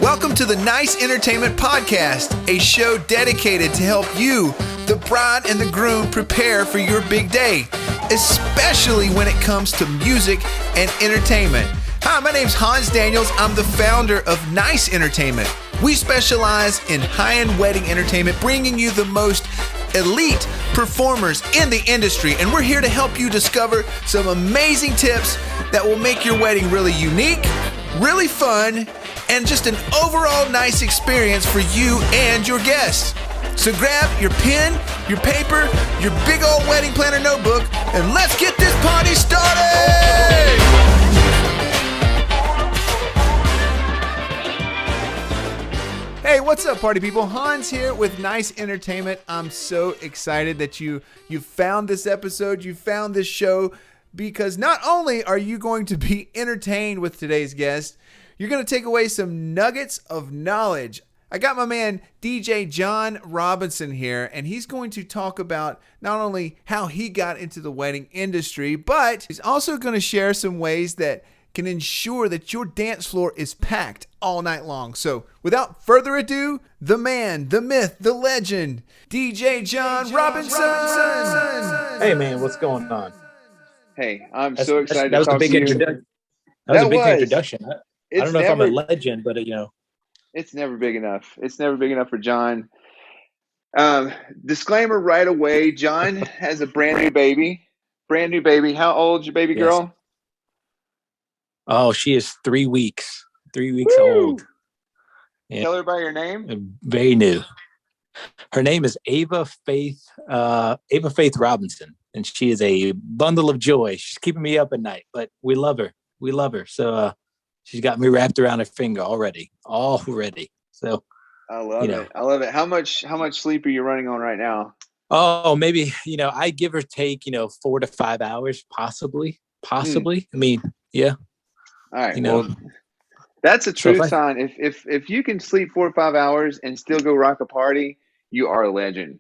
Welcome to the Nice Entertainment Podcast, a show dedicated to help you, the bride and the groom, prepare for your big day, especially when it comes to music and entertainment. Hi, my name's Hans Daniels. I'm the founder of Nice Entertainment. We specialize in high-end wedding entertainment, bringing you the most elite performers in the industry, and we're here to help you discover some amazing tips that will make your wedding really unique, really fun, and just an overall nice experience for you and your guests. So grab your pen, your paper, your big old wedding planner notebook, and let's get this party started! Hey, what's up, party people? Hans here with Nice Entertainment. I'm so excited that you found this episode, you found this show, because not only are you going to be entertained with today's guest, you're going to take away some nuggets of knowledge. I got my man DJ Jon Robinson here, and he's going to talk about not only how he got into the wedding industry, but he's also going to share some ways that can ensure that your dance floor is packed all night long. So without further ado, the man, the myth, the legend, DJ Jon Robinson. Hey man, what's going on? Hey, I'm so excited to talk to you. That was a big introduction. I don't know if I'm a legend, but it's never big enough. It's never big enough for Jon. Disclaimer right away: Jon has a brand new baby. How old's your baby girl? Oh, she is 3 weeks. 3 weeks old. Yeah. Tell her by your name. Very new. Her name is Ava Faith Robinson, and she is a bundle of joy. She's keeping me up at night, but we love her. So she's got me wrapped around her finger already. So I love it. How much sleep are you running on right now? Oh, maybe, I give or take, 4 to 5 hours, possibly. I mean, yeah. All right. Well, that's a true sign. If you can sleep 4 or 5 hours and still go rock a party, you are a legend.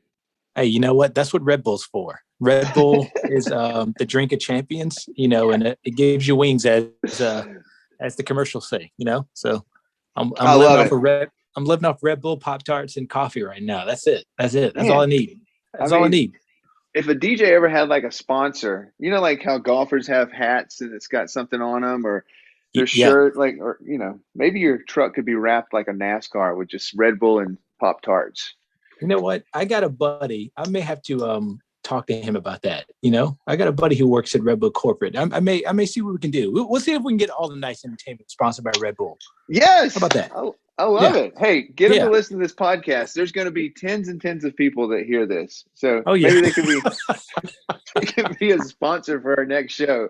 Hey, you know what? That's what Red Bull's for. Red Bull is the drink of champions, and it gives you wings as the commercials say, So I'm living off Red Bull, Pop-Tarts, and coffee right now. That's it. That's all I need. All I need. If a DJ ever had like a sponsor, like how golfers have hats and it's got something on them, or their shirt, maybe your truck could be wrapped like a NASCAR with just Red Bull and Pop-Tarts. You know what? I got a buddy. I may have to talk to him about that. I got a buddy who works at Red Bull corporate. I may see what we can do. We'll see if we can get all the Nice Entertainment sponsored by Red Bull. Yes. How about that? I love it. Hey, get them to listen to this podcast. There's going to be tens and tens of people that hear this. So maybe they could be a sponsor for our next show.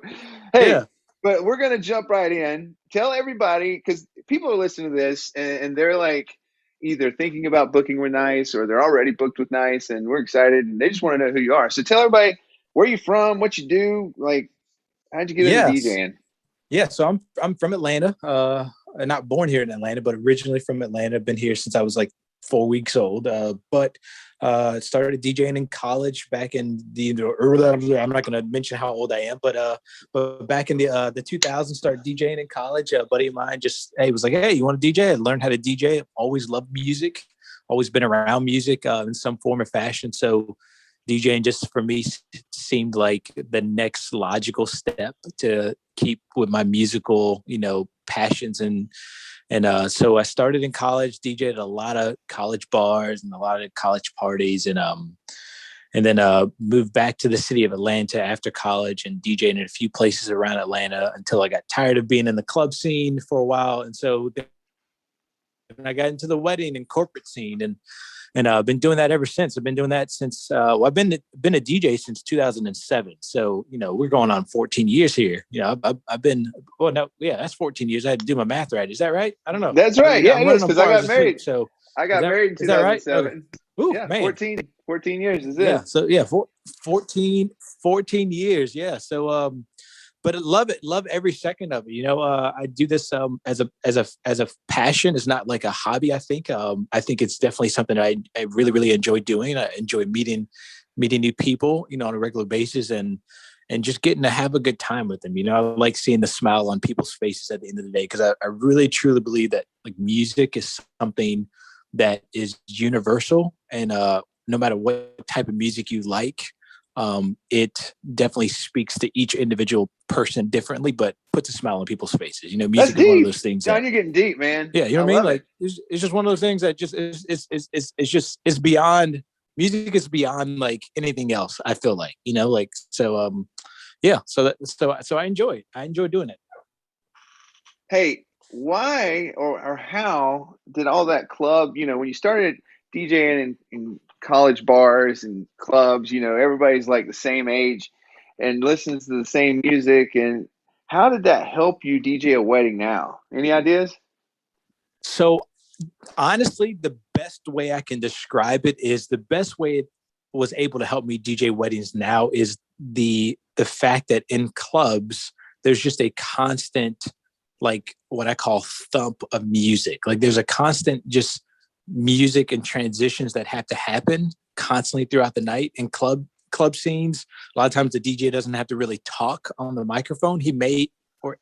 Hey, but we're going to jump right in. Tell everybody, because people are listening to this and they're like either thinking about booking with Nice or they're already booked with Nice, and we're excited and they just want to know who you are. So tell everybody where you're from, what you do, like how'd you get into DJing? Yeah, so I'm from Atlanta. Not born here in Atlanta, but originally from Atlanta. I've been here since I was like 4 weeks old. But started DJing in college back in the early. I'm not going to mention how old I am, but back in the 2000s, started DJing in college. A buddy of mine was like, "Hey, you want to DJ?" I learned how to DJ. Always loved music. Always been around music in some form or fashion. So DJing just for me seemed like the next logical step to keep with my musical, passions. And so I started in college, DJed at a lot of college bars and a lot of college parties, and then moved back to the city of Atlanta after college and DJed in a few places around Atlanta until I got tired of being in the club scene for a while. And so then I got into the wedding and corporate scene, and I've been doing that ever since. I've been doing that since I've been a DJ since 2007. So we're going on 14 years here. I've been that's 14 years. I had to do my math right. Is that right? I don't know. That's right. Yeah, it is, because I got married. Week, so I got married in 2007. Right? Okay. Ooh, yeah, man. 14 years is it? Yeah. So 14 years. Yeah. So but I love it. Love every second of it. I do this as a passion. It's not like a hobby. I think it's definitely something I really, really enjoy doing. I enjoy meeting new people, on a regular basis, and just getting to have a good time with them. I like seeing the smile on people's faces at the end of the day, because I really truly believe that like music is something that is universal, and no matter what type of music you like, it definitely speaks to each individual person differently, but puts a smile on people's faces. Music is one of those things. John, you're getting deep, man. Yeah, you know what I mean? Like it's just one of those things that just it's beyond music is beyond like anything else. I feel like, yeah. So I enjoy doing it. Hey, why or how did all that club, when you started DJing in college bars and clubs, everybody's like the same age and listens to the same music. And how did that help you DJ a wedding now? Any ideas? So honestly, the best way I can describe it is the best way it was able to help me DJ weddings now is the fact that in clubs, there's just a constant, like what I call thump of music. Like there's a constant just music and transitions that have to happen constantly throughout the night. In club scenes, a lot of times the DJ doesn't have to really talk on the microphone. He may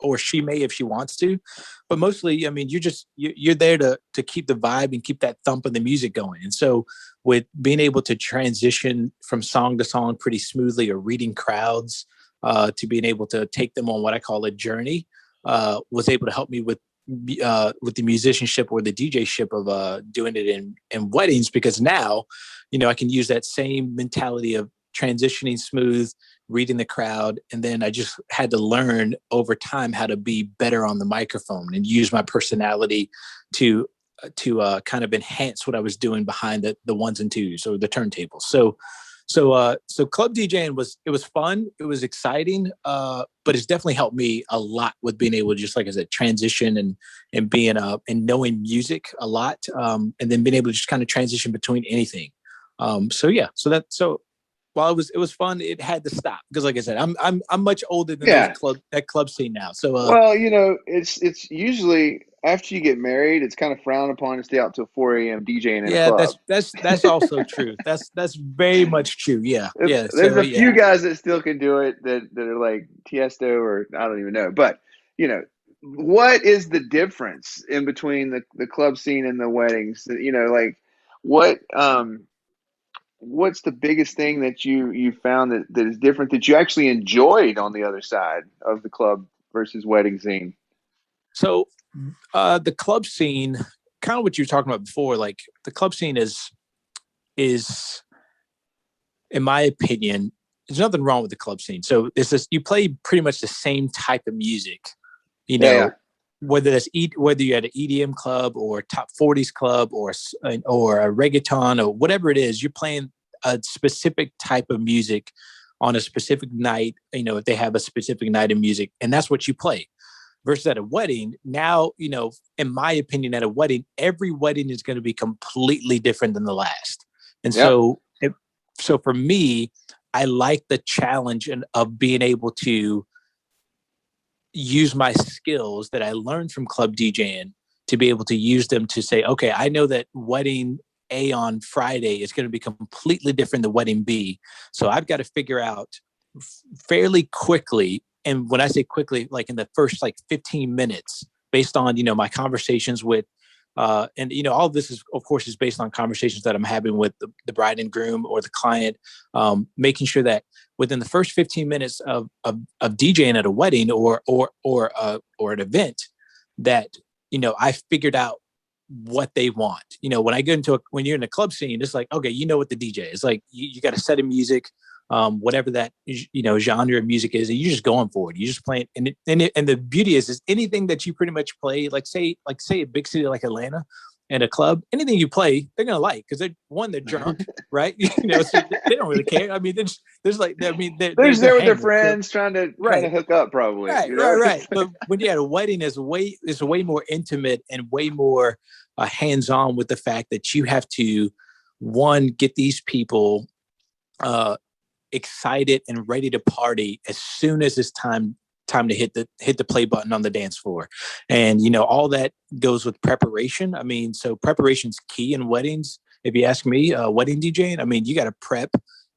or she may if she wants to, but mostly, I mean, you're there to keep the vibe and keep that thump of the music going. And so with being able to transition from song to song pretty smoothly, or reading crowds, to being able to take them on what I call a journey, was able to help me with the musicianship or the DJ-ship of doing it in weddings, because now, I can use that same mentality of transitioning smooth, reading the crowd, and then I just had to learn over time how to be better on the microphone and use my personality to kind of enhance what I was doing behind the ones and twos or the turntables. So club DJing was fun. It was exciting, but it's definitely helped me a lot with being able to, just like I said, transition and being and knowing music a lot, and then being able to just kind of transition between anything. So while it was fun, it had to stop because, like I said, I'm much older than that club scene now. So well, it's usually after you get married, it's kind of frowned upon to stay out till 4 a.m. DJing in a club. That's also true. That's very much true. Yeah. There's a few guys that still can do it that are like Tiesto, or I don't even know. But what is the difference in between the club scene and the weddings? Like what's the biggest thing that you found that is different, that you actually enjoyed on the other side of the club versus wedding scene? So the club scene, kind of what you were talking about before, like the club scene is in my opinion, there's nothing wrong with the club scene. So it's this, you play pretty much the same type of music, whether you're at an EDM club or top 40s club or a reggaeton or whatever it is, you're playing a specific type of music on a specific night, if they have a specific night of music, and that's what you play. Versus at a wedding, now, in my opinion, at a wedding, every wedding is going to be completely different than the last. And so for me, I like the challenge of being able to use my skills that I learned from club DJing to be able to use them to say, okay, I know that wedding A on Friday is going to be completely different than wedding B. So I've got to figure out fairly quickly. And when I say quickly, like in the first 15 minutes, based on, my conversations with, and all of this is, of course, is based on conversations that I'm having with the bride and groom or the client, making sure that within the first 15 minutes of DJing at a wedding or an event, that, I figured out what they want. When I get when you're in a club scene, it's like, okay, what the DJ is like, you got a set of music, whatever that, genre of music is, and you're just going for it. You're just playing. And the beauty is anything that you pretty much play, like say a big city like Atlanta and a club, anything you play, they're going to like, because they're drunk, right? So they don't really care. I mean, they're there with their friends trying to hook up probably. Right. But when you're at a wedding, it's way more intimate and way more hands-on with the fact that you have to, one, get these people excited and ready to party as soon as it's time to hit the play button on the dance floor. And all that goes with preparation. I mean, so preparation's key in weddings. If you ask me, wedding DJing, I mean, you got to prep,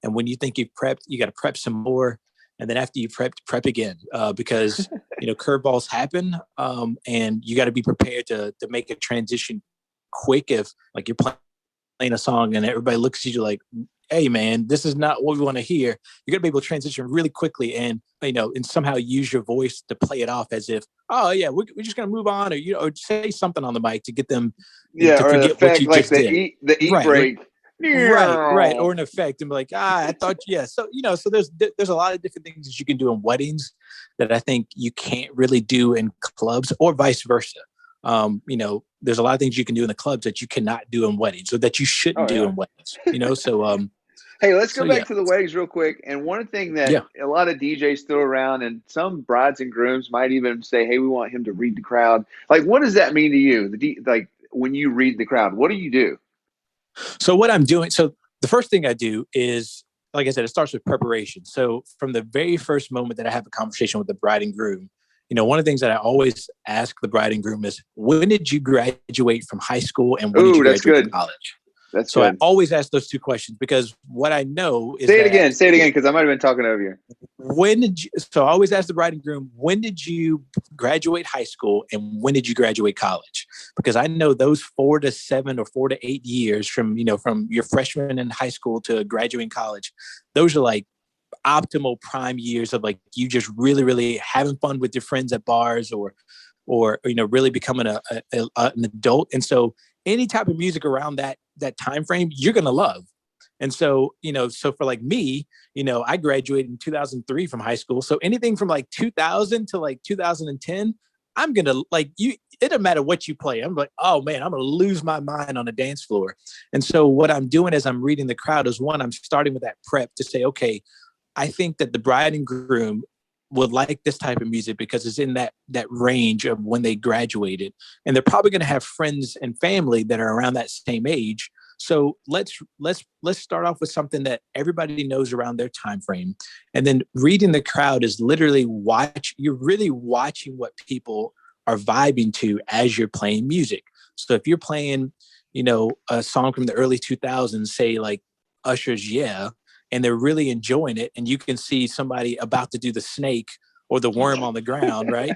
and when you think you've prepped, you got to prep some more. And then after you prep again, because, curveballs happen, and you got to be prepared to make a transition quick. If like you're playing a song and everybody looks at you like, hey man, this is not what we want to hear. You're gonna be able to transition really quickly and somehow use your voice to play it off as if, oh yeah, we're just gonna move on, or say something on the mic to get them to forget what you just did. The E break. Right, or an effect, and be like, I thought, yeah. So so there's a lot of different things that you can do in weddings that I think you can't really do in clubs, or vice versa. There's a lot of things you can do in the clubs that you cannot do in weddings, or that you shouldn't do in weddings. So hey, let's go back to the weddings real quick. And one thing that a lot of DJs throw around, and some brides and grooms might even say, hey, we want him to read the crowd. Like, what does that mean to you? Like when you read the crowd, what do you do? So what I'm doing, so the first thing I do is, like I said, it starts with preparation. So from the very first moment that I have a conversation with the bride and groom, one of the things that I always ask the bride and groom is, when did you graduate from high school, and when did you graduate from college? That's so good. I always ask those two questions, because what I know is Say it again, because I might have been talking over you. So I always ask the bride and groom, when did you graduate high school and when did you graduate college? Because I know those 4 to 7 or 4 to 8 years from your freshman in high school to graduating college, those are like optimal prime years of like you just really, really having fun with your friends at bars, or really becoming an adult. And so any type of music around that time frame, you're gonna love. And so so for like me, I graduated in 2003 from high school. So anything from like 2000 to like 2010, I'm gonna like you. It doesn't matter what you play. I'm like, oh man, I'm gonna lose my mind on the dance floor. And so what I'm doing as I'm reading the crowd is, one, I'm starting with that prep to say, okay, I think that the bride and groom would like this type of music because it's in that range of when they graduated, and they're probably going to have friends and family that are around that same age. So let's start off with something that everybody knows around their time frame, and then reading the crowd is literally you're really watching what people are vibing to as you're playing music. So if you're playing, a song from the early 2000s, say like Usher's "Yeah," and they're really enjoying it, and you can see somebody about to do the snake or the worm on the ground, right?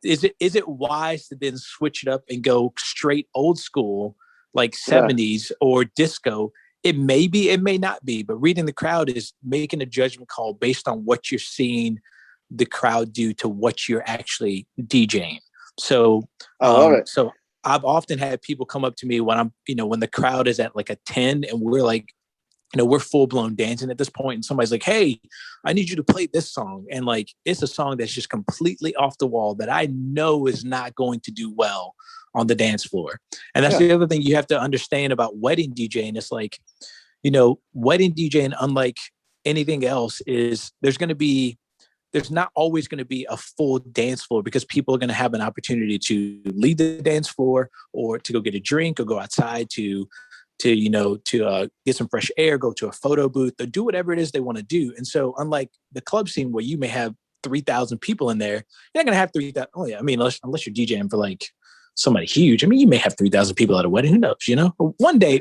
Is it wise to then switch it up and go straight old school, like 70s or disco? It may be, it may not be, but reading the crowd is making a judgment call based on what you're seeing the crowd do to what you're actually DJing. So I love it. So I've often had people come up to me when I'm, when the crowd is at like a 10 and we're like, we're full blown dancing at this point, and somebody's like, hey, I need you to play this song. And like, it's a song that's just completely off the wall that I know is not going to do well on the dance floor. And that's the other thing you have to understand about wedding DJing. It's like, wedding DJing, unlike anything else, is there's not always going to be a full dance floor, because people are going to have an opportunity to leave the dance floor, or to go get a drink, or go outside to get some fresh air, go to a photo booth, or do whatever it is they want to do. And so unlike the club scene where you may have 3,000 people in there, you're not going to have 3,000. Oh yeah. I mean, unless you're DJing for like somebody huge. I mean, you may have 3,000 people at a wedding. Who knows, One day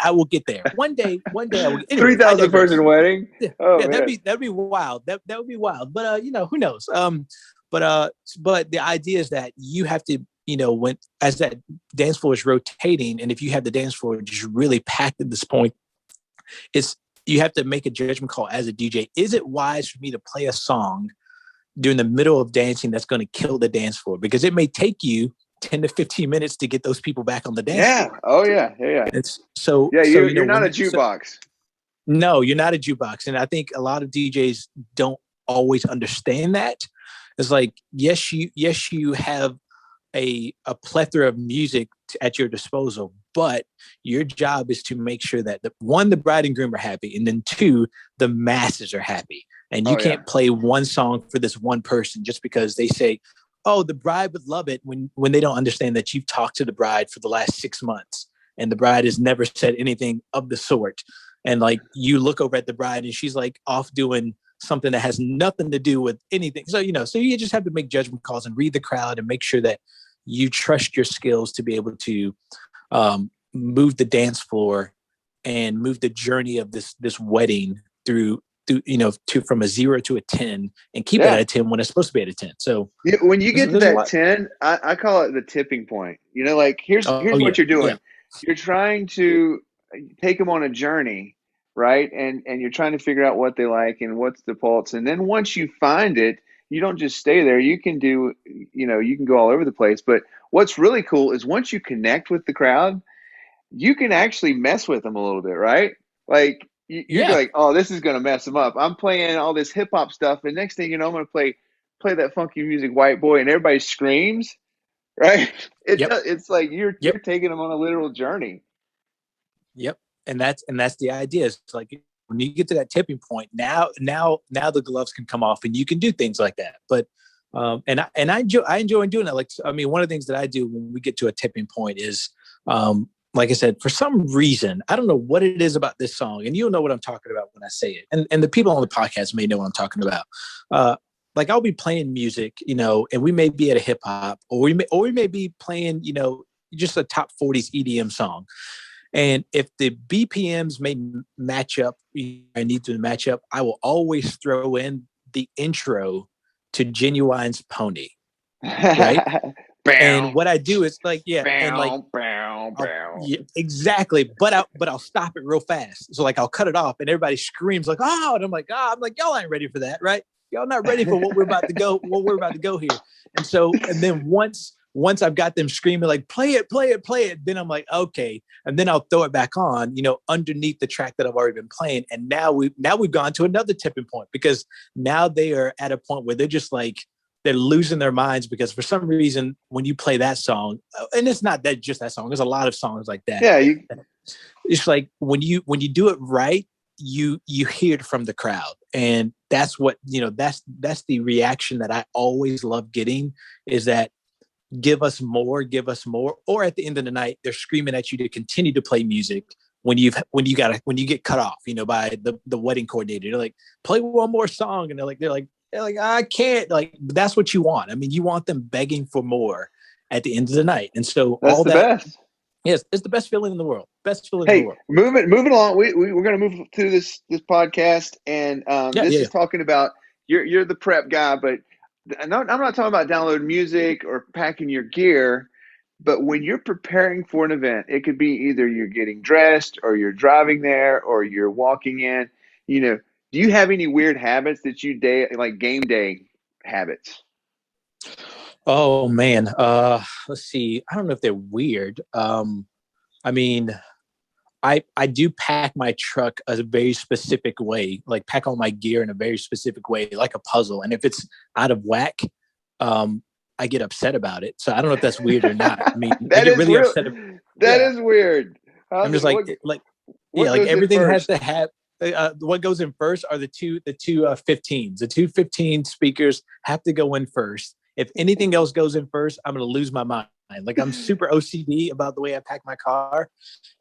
I will get there. One day I will. Anyway, 3,000 person wedding. Yeah, that'd be wild. That would be wild. But who knows? But the idea is that you have to, as that dance floor is rotating, and if you have the dance floor just really packed at this point, you have to make a judgment call as a DJ. Is it wise for me to play a song during the middle of dancing that's going to kill the dance floor? Because it may take you 10 to 15 minutes to get those people back on the dance floor. Oh yeah. It's so you're not a jukebox. No, you're not a jukebox. And I think a lot of DJs don't always understand that. It's like, yes, you have a plethora of music at your disposal, but your job is to make sure that the bride and groom are happy, and then 2, the masses are happy. And you can't play one song for this one person just because they say, oh, the bride would love it, when they don't understand that you've talked to the bride for the last 6 months and the bride has never said anything of the sort. And like, you look over at the bride and she's like off doing something that has nothing to do with anything. So, so you just have to make judgment calls and read the crowd and make sure that you trust your skills to be able to move the dance floor and move the journey of this wedding through from a 0 to a 10 and keep it at a 10 when it's supposed to be at a 10. So when you get to that 10, I call it the tipping point. Like here's what you're doing. Yeah. You're trying to take them on a journey, right? And you're trying to figure out what they like and what's the pulse. And then once you find it, you don't just stay there. You can you can go all over the place. But what's really cool is once you connect with the crowd, you can actually mess with them a little bit, right? Like you're like, oh, this is going to mess them up. I'm playing all this hip hop stuff. And next thing you know, I'm going to play that funky music, White Boy, and everybody screams, right? It's like you're taking them on a literal journey. Yep. And that's the idea. It's like when you get to that tipping point, now the gloves can come off and you can do things like that. But and I enjoy doing that. Like, I mean, one of the things that I do when we get to a tipping point is like I said, for some reason, I don't know what it is about this song, and you'll know what I'm talking about when I say it. And the people on the podcast may know what I'm talking about. Like I'll be playing music, and we may be at a hip hop, or we may be playing, just a top 40s EDM song. And if the BPMs may match up, I need to match up, I will always throw in the intro to Genuine's Pony. Right? And what I do is like, exactly. But I'll stop it real fast. So like I'll cut it off and everybody screams like, oh, and I'm like, y'all ain't ready for that, right? Y'all not ready for what we're about to go here. And then once I've got them screaming like, play it, then I'm like, okay. And then I'll throw it back on, underneath the track that I've already been playing. And now we've gone to another tipping point, because now they are at a point where they're just like, they're losing their minds, because for some reason, when you play that song, and it's not that just that song, there's a lot of songs like that. Yeah. It's like when you do it right, you hear it from the crowd. And that's what, that's the reaction that I always love getting, is that give us more. Or at the end of the night, they're screaming at you to continue to play music when you get cut off, by the wedding coordinator. They're like, play one more song. And they're like, I can't. Like, that's what you want. I mean, you want them begging for more at the end of the night. And so that's best. Yes, it's the best feeling in the world. Best feeling in the world. Moving along. We're going to move through this podcast, and this is talking about you're the prep guy, but I'm not talking about downloading music or packing your gear. But when you're preparing for an event, it could be either you're getting dressed, or you're driving there, or you're walking in. Do you have any weird habits that you like game day habits? Oh man. Let's see. I don't know if they're weird. I mean, I do pack my truck a very specific way, like pack all my gear in a very specific way, like a puzzle. And if it's out of whack, I get upset about it. So I don't know if that's weird or not. I mean, I get really upset. That is weird. I'm just like everything has to have. What goes in first are the two 15s. The two 15 speakers have to go in first. If anything else goes in first, I'm going to lose my mind. Like, I'm super OCD about the way I pack my car.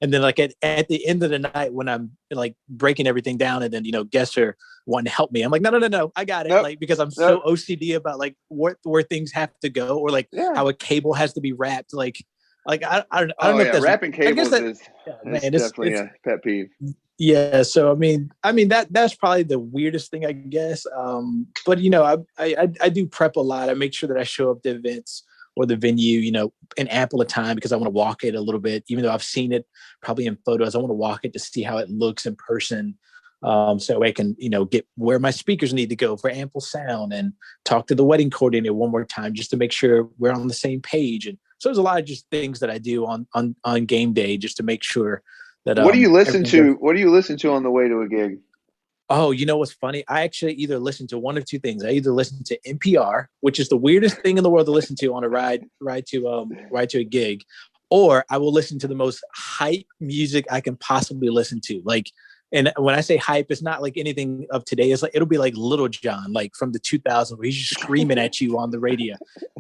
And then like at the end of the night, when I'm like breaking everything down, and then, guests are wanting to help me, I'm like, no, I got it. Nope. Like, because I'm so OCD about like where things have to go, or like how a cable has to be wrapped. Like I don't know if that's wrapping cables is definitely a pet peeve. Yeah. So, I mean, that's probably the weirdest thing, I guess. But I do prep a lot. I make sure that I show up to events or the venue, in ample of time, because I want to walk it a little bit, even though I've seen it probably in photos. I want to walk it to see how it looks in person. So I can, get where my speakers need to go for ample sound, and talk to the wedding coordinator one more time, just to make sure we're on the same page. And so there's a lot of just things that I do on game day, just to make sure that. What do you listen to? What do you listen to on the way to a gig? Oh, what's funny? I actually either listen to one of two things. I either listen to NPR, which is the weirdest thing in the world to listen to on a ride to a gig, or I will listen to the most hype music I can possibly listen to. Like, and when I say hype, it's not like anything of today. It's like, it'll be like Little John, like from the 2000s, where he's just screaming at you on the radio,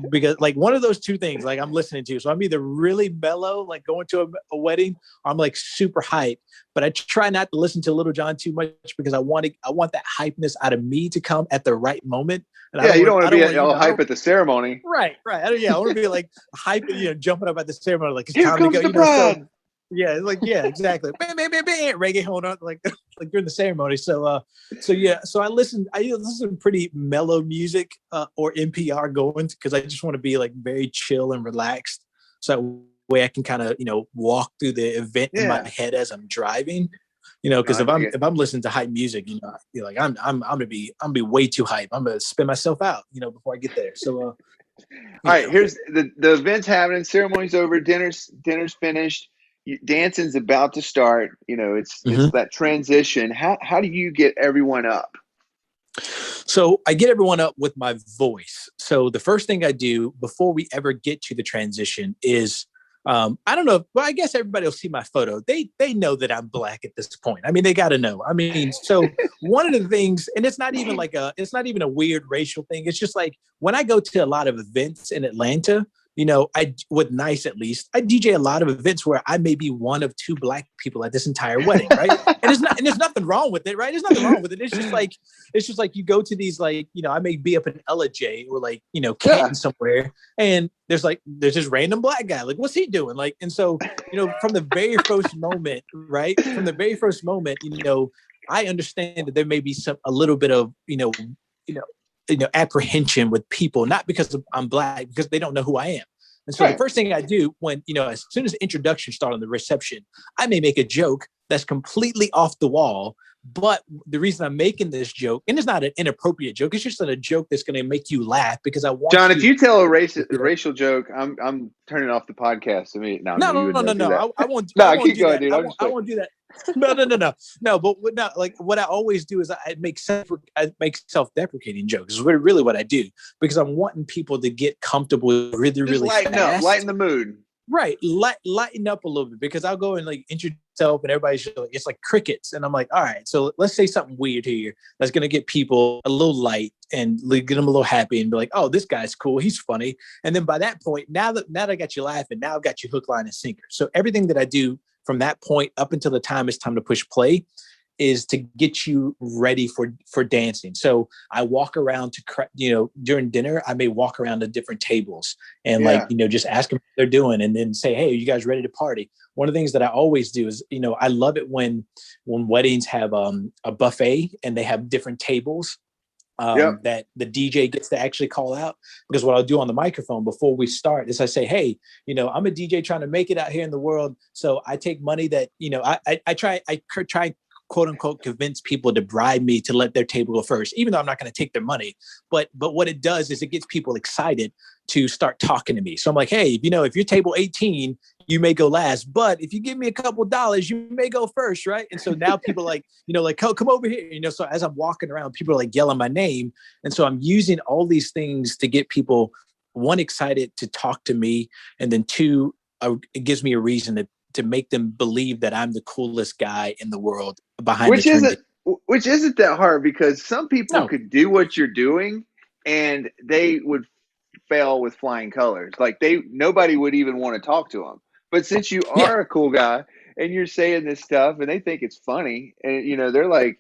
because like one of those two things, like I'm listening to. So I'm either really mellow, like going to a wedding, or I'm like super hype. But I try not to listen to Little John too much, because I want that hypeness out of me to come at the right moment. And you don't want to be all hype at the ceremony. Right. I want to be like hype, jumping up at the ceremony, like it's Here time comes to go. The bride. Yeah, it's like, yeah, exactly. Bam, bam, bam, bam, reggae, hold on, like like during the ceremony. So yeah, so I listen to pretty mellow music or NPR going because I just want to be like very chill and relaxed. So that way I can kind of, walk through the event in my head as I'm driving. Because if I'm listening to hype music, you're like I'm gonna be way too hype. I'm gonna spin myself out, before I get there. So all right, here's the event's happening, ceremony's over, dinner's finished, dancing's about to start. It's that transition. How do you get everyone up? So I get everyone up with my voice. So the first thing I do before we ever get to the transition is I don't know. Well, I guess everybody will see my photo. They know that I'm Black at this point. I mean, they got to know. I mean, so one of the things, and it's not even a weird racial thing. It's just like when I go to a lot of events in Atlanta, with Nice at least, I DJ a lot of events where I may be one of two Black people at this entire wedding, right? and there's nothing wrong with it, right? There's nothing wrong with it. It's just like you go to these I may be up in LJ or Canton somewhere, and there's this random Black guy. Like, what's he doing? Like, and so from the very first moment, right? From the very first moment, I understand that there may be a little bit of apprehension with people, not because I'm Black, because they don't know who I am. And so the first thing I do when, as soon as the introduction starts on the reception, I may make a joke that's completely off the wall. But the reason I'm making this joke, and it's not an inappropriate joke, it's just a joke that's going to make you laugh because I want John, if you tell a racial joke, I'm turning off the podcast. I mean, no. I won't. No, keep going, dude. I won't do that. No. But what I always do is I make self-deprecating jokes. Is really what I do because I'm wanting people to get comfortable really fast. Lighten the mood. Right, lighten up a little bit because I'll go and introduce myself and everybody's just it's like crickets, and I'm like, all right, so let's say something weird here that's gonna get people a little light and get them a little happy and be like, oh, this guy's cool, he's funny, and then by that point, now that I got you laughing, now I've got you hook, line, and sinker. So everything that I do from that point up until the time it's time to push play is to get you ready for dancing. So I walk around during dinner, I may walk around to different tables and just ask them what they're doing and then say, hey, are you guys ready to party? One of the things that I always do is, I love it when weddings have a buffet and they have different tables that the DJ gets to actually call out, because what I'll do on the microphone before we start is I say, hey, I'm a DJ trying to make it out here in the world. So I take money that, I try quote unquote convince people to bribe me to let their table go first, even though I'm not going to take their money. But what it does is it gets people excited to start talking to me. So I'm like, hey, if you're table 18, you may go last, but if you give me a couple of dollars, you may go first, right? And so now people come over here, so as I'm walking around, people are yelling my name. And so I'm using all these things to get people, one, excited to talk to me, and then two, it gives me a reason to make them believe that I'm the coolest guy in the world behind which isn't that hard, because some people could do what you're doing and they would fail with flying colors. Nobody would even want to talk to them. But since you are a cool guy and you're saying this stuff and they think it's funny, and they're like,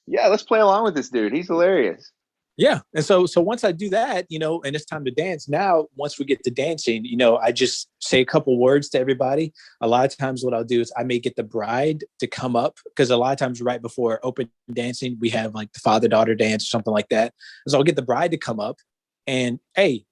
yeah, let's play along with this dude. He's hilarious. Yeah. And so once I do that, and it's time to dance. Now, once we get to dancing, I just say a couple words to everybody. A lot of times what I'll do is I may get the bride to come up, because a lot of times right before open dancing, we have the father-daughter dance or something like that. So I'll get the bride to come up and, hey,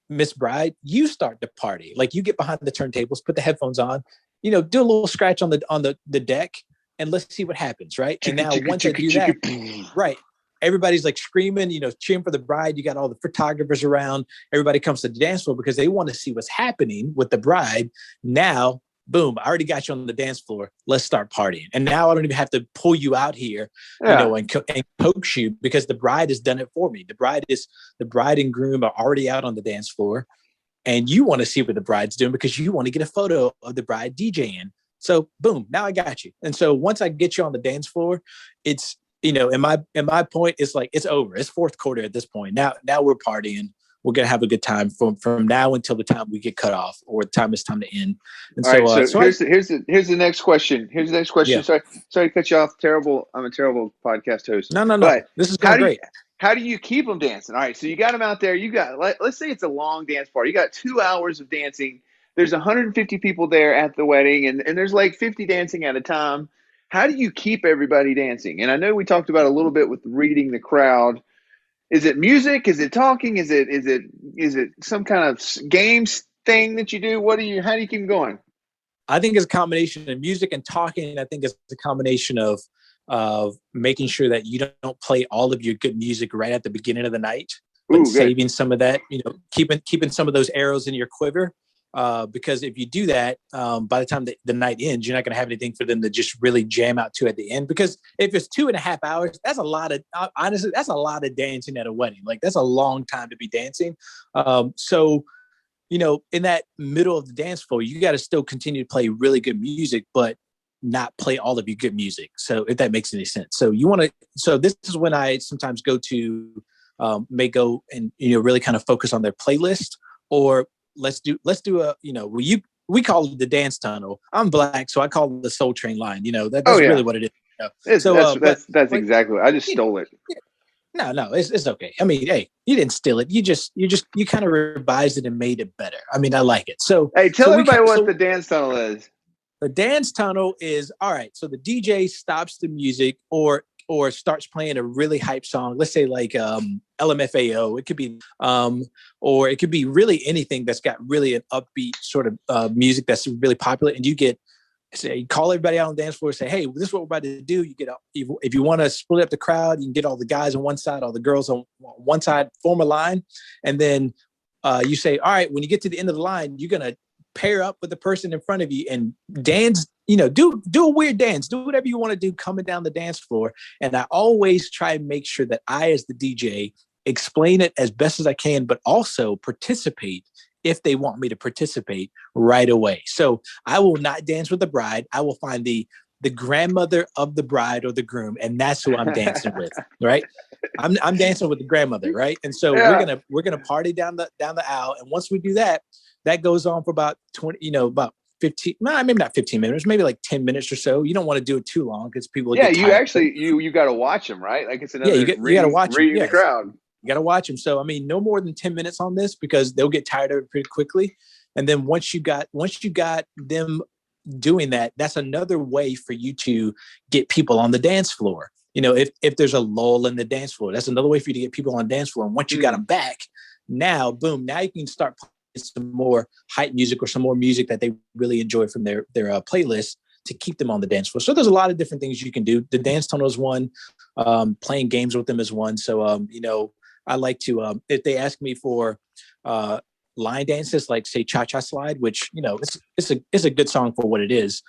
Miss Bride, you start the party. You get behind the turntables, put the headphones on, do a little scratch on the deck, and let's see what happens. Right. And now once I do that, right. Everybody's screaming, cheering for the bride. You got all the photographers around. Everybody comes to the dance floor because they want to see what's happening with the bride. Now, boom, I already got you on the dance floor. Let's start partying. And now I don't even have to pull you out here, and coax you, because the bride has done it for me. The bride and groom are already out on the dance floor, and you want to see what the bride's doing because you want to get a photo of the bride DJing. So boom, now I got you. And so once I get you on the dance floor, it's, in my point, it's it's over. It's fourth quarter at this point. Now we're partying. We're gonna have a good time from now until the time we get cut off or the time it's time to end. And all right, so here's the next question. Here's the next question. Yeah. Sorry to cut you off. I'm a terrible podcast host. No. But this is great. How do you keep them dancing? All right, so you got them out there. You got, let's say it's a long dance party. You got 2 hours of dancing. There's 150 people there at the wedding, and there's 50 dancing at a time. how do you keep everybody dancing? And I know we talked about a little bit with reading the crowd. Is it music? Is it talking? Is it some kind of games thing that you do? How do you keep going? I think it's a combination of music and talking. I think it's a combination of making sure that you don't play all of your good music right at the beginning of the night, but saving some of that, keeping some of those arrows in your quiver. Because if you do that, by the time the night ends, you're not going to have anything for them to just really jam out to at the end. Because if it's 2.5 hours, that's a lot of, honestly, that's a lot of dancing at a wedding. Like, that's a long time to be dancing. So, in that middle of the dance floor, you got to still continue to play really good music, but not play all of your good music. So if that makes any sense. So this is when I sometimes may go and, really kind of focus on their playlist, or let's do a, we call it the dance tunnel. I'm Black, so I call it the Soul Train line. That's really what it is. That's exactly. I just stole it. No, it's okay. I mean, hey, you didn't steal it. You kind of revised it and made it better. I mean, I like it. So hey, tell everybody what the dance tunnel is. The dance tunnel is, all right. So the DJ stops the music or starts playing a really hype song. Let's say like LMFAO. It could be, or it could be really anything that's got really an upbeat sort of music that's really popular. And you call everybody out on the dance floor and say, hey, this is what we're about to do. You get up. If you want to split up the crowd, you can get all the guys on one side, all the girls on one side, form a line. And then you say, all right, when you get to the end of the line, you're going to pair up with the person in front of you and dance, do a weird dance, do whatever you want to do coming down the dance floor. And I always try and make sure that I, as the DJ, explain it as best as I can, but also participate if they want me to participate right away. So I will not dance with the bride. I will find the grandmother of the bride or the groom, and that's who I'm dancing with, right? I'm dancing with the grandmother, right? And so we're gonna party down the aisle, and once we do that, that goes on for about 20, about 15, maybe not 15 minutes, maybe like 10 minutes or so. You don't want to do it too long because people get tired. You actually you got to watch them, right? Like it's another you got to watch reading the crowd. You got to watch them. So, I mean, no more than 10 minutes on this because they'll get tired of it pretty quickly. And then once you got them doing that, that's another way for you to get people on the dance floor. If there's a lull in the dance floor, that's another way for you to get people on the dance floor. And once you got them back, now, boom, now you can start playing some more hype music or some more music that they really enjoy from their playlist to keep them on the dance floor. So there's a lot of different things you can do. The dance tunnel is one. Playing games with them is one. So, I like to, if they ask me for line dances, like say Cha-Cha Slide, which, it's a good song for what it is,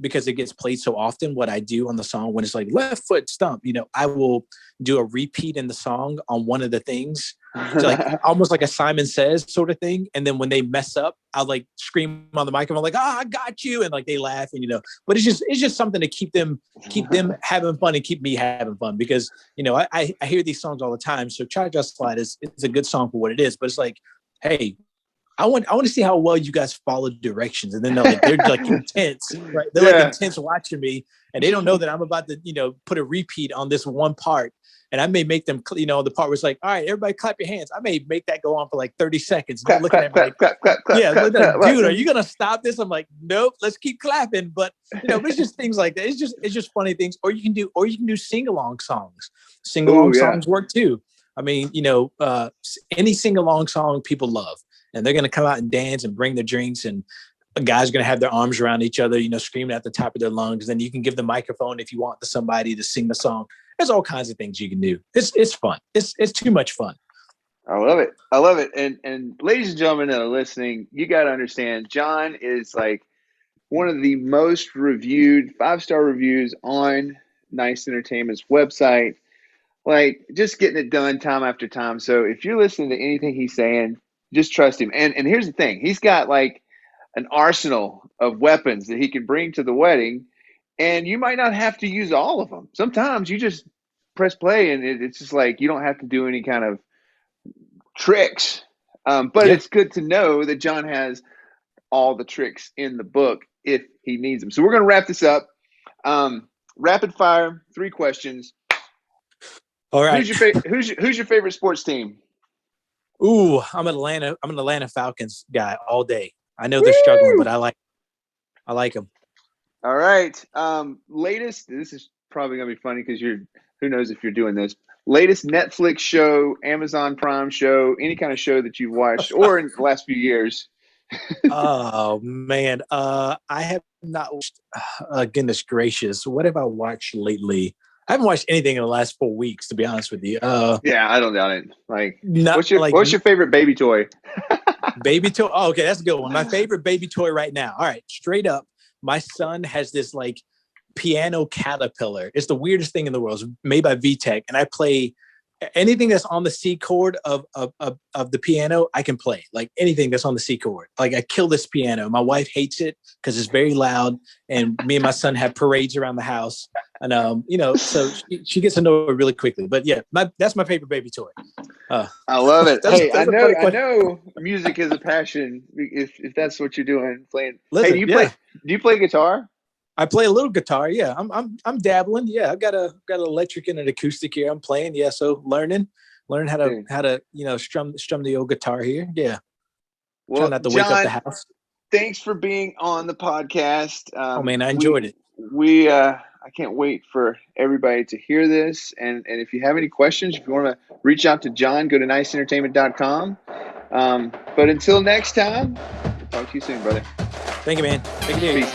because it gets played so often. What I do on the song when it's like left foot stump, I will do a repeat in the song on one of the things, so like almost like a Simon Says sort of thing. And then when they mess up, I'll like scream on the microphone like, I got you. And like they laugh and, but it's just something to keep them having fun and keep me having fun because, I hear these songs all the time. So Cha-Cha Slide is a good song for what it is, but it's like, hey, I want to see how well you guys follow directions. And then they're like intense, right? They're like intense watching me and they don't know that I'm about to, put a repeat on this one part. And I may make them, the part where it's like, all right, everybody clap your hands. I may make that go on for like 30 seconds. Clap, looking at me like, dude, are you going to stop this? I'm like, nope, let's keep clapping. But, it's just things like that. It's just funny things. Or you can do sing-along songs. Sing-along songs work too. I mean, any sing-along song people love. And they're going to come out and dance and bring their drinks and guys are going to have their arms around each other, screaming at the top of their lungs. Then you can give the microphone if you want somebody to sing the song. There's all kinds of things you can do. It's fun. It's too much fun. I love it. And ladies and gentlemen that are listening, you got to understand, Jon is like one of the most reviewed 5-star reviews on Nice Entertainment's website. Like just getting it done time after time. So if you're listening to anything he's saying, just trust him. And here's the thing. He's got like an arsenal of weapons that he can bring to the wedding. And you might not have to use all of them. Sometimes you just press play and it's just like you don't have to do any kind of tricks. But it's good to know that Jon has all the tricks in the book if he needs them. So we're going to wrap this up. Rapid fire, 3 questions. All right. Who's your favorite sports team? Ooh, I'm an Atlanta Falcons guy all day. I know they're struggling, but I like them. All right. Latest. This is probably gonna be funny because who knows if you're doing this. Latest Netflix show, Amazon Prime show, any kind of show that you've watched or in the last few years. Oh man, I have not watched. Goodness gracious, what have I watched lately? I haven't watched anything in the last 4 weeks, to be honest with you. Yeah, I don't doubt it. Like, not, what's your favorite baby toy? Baby toy? Oh, okay, that's a good one. My favorite baby toy right now. All right, straight up, my son has this like piano caterpillar. It's the weirdest thing in the world. It's made by VTech, and I play anything that's on the C chord of the piano. I can play like anything that's on the C chord. Like I kill this piano. My wife hates it because it's very loud, and me and my son have parades around the house, and so she gets to know it really quickly. But yeah, that's my favorite baby toy. I love it. Hey, I know music is a passion. If that's what you're doing, playing. Listen, hey, do you play guitar? I play a little guitar. Yeah, I'm dabbling. Yeah, I've got an electric and an acoustic here. I'm playing. Yeah, so learning how to strum the old guitar here. Yeah. Well, try not to wake up the house. Thanks for being on the podcast. Oh man, I enjoyed it. I can't wait for everybody to hear this. And if you have any questions, if you want to reach out to Jon, go to niceentertainment.com. But until next time, we'll talk to you soon, brother. Thank you, man. Take it easy. Peace.